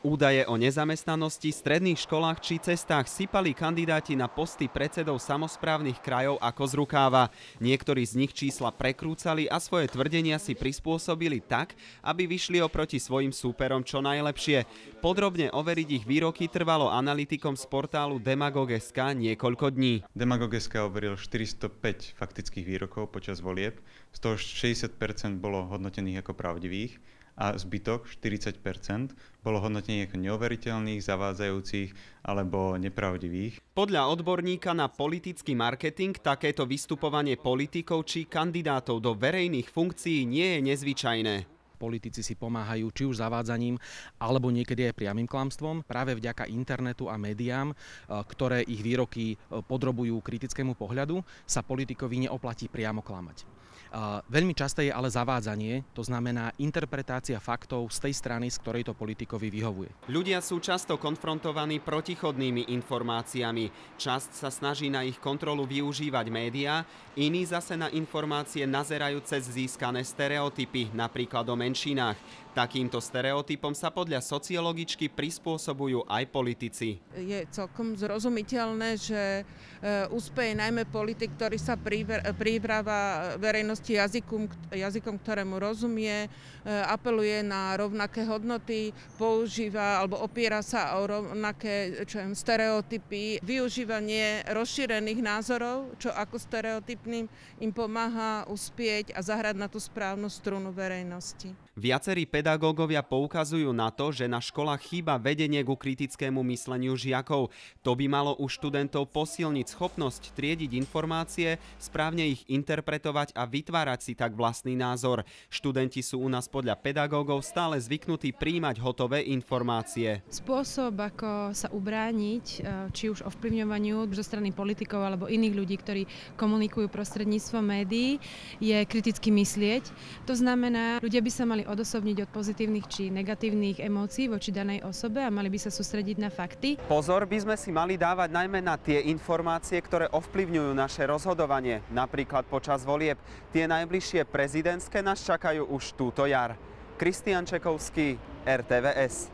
Údaje o nezamestnanosti, stredných školách či cestách sypali kandidáti na posty predsedov samosprávnych krajov ako z rukáva. Niektorí z nich čísla prekrúcali a svoje tvrdenia si prispôsobili tak, aby vyšli oproti svojim súperom čo najlepšie. Podrobne overiť ich výroky trvalo analytikom z portálu Demagog.sk niekoľko dní. Demagog.sk overil 405 faktických výrokov počas volieb, z toho 60% bolo hodnotených ako pravdivých a zbytok 40% bolo hodnotených ako neuveriteľných, zavádzajúcich alebo nepravdivých. Podľa odborníka na politický marketing takéto vystupovanie politikov či kandidátov do verejných funkcií nie je nezvyčajné. Politici si pomáhajú či už zavádzaním, alebo niekedy aj priamym klamstvom. Práve vďaka internetu a médiám, ktoré ich výroky podrobujú kritickému pohľadu, sa politikovi neoplatí priamo klamať. Veľmi časté je ale zavádzanie, to znamená interpretácia faktov z tej strany, z ktorej to politikovi vyhovuje. Ľudia sú často konfrontovaní protichodnými informáciami. Časť sa snaží na ich kontrolu využívať médiá, iní zase na informácie nazerajú cez získané stereotypy, napríklad o menšinách. Takýmto stereotypom sa podľa sociologičky prispôsobujú aj politici. Je celkom zrozumiteľné, že úspeje najmä politik, ktorý sa prihráva verejnosti jazykom, ktorému rozumie, apeluje na rovnaké hodnoty, používa alebo opiera sa o rovnaké stereotypy. Využívanie rozšírených názorov, čo ako stereotypným im pomáha uspieť a zahrať na tú správnu strunu verejnosti. Viacerí pedagógovia poukazujú na to, že na školách chýba vedenie ku kritickému mysleniu žiakov. To by malo u študentov posilniť schopnosť triediť informácie, správne ich interpretovať a vytvárať si tak vlastný názor. Študenti sú u nás podľa pedagógov stále zvyknutí prijímať hotové informácie. Spôsob, ako sa ubrániť, či už ovplyvňovaniu zo strany politikov alebo iných ľudí, ktorí komunikujú prostredníctvom médií, je kriticky myslieť. To znamená, ľudia by sa mali odosobniť od pozitívnych či negatívnych emócií voči danej osobe a mali by sa sústrediť na fakty. Pozor by sme si mali dávať najmä na tie informácie, ktoré ovplyvňujú naše rozhodovanie. Napríklad počas volieb. Tie najbližšie prezidentské nás čakajú už túto jar. Kristián Čekovský, RTVS.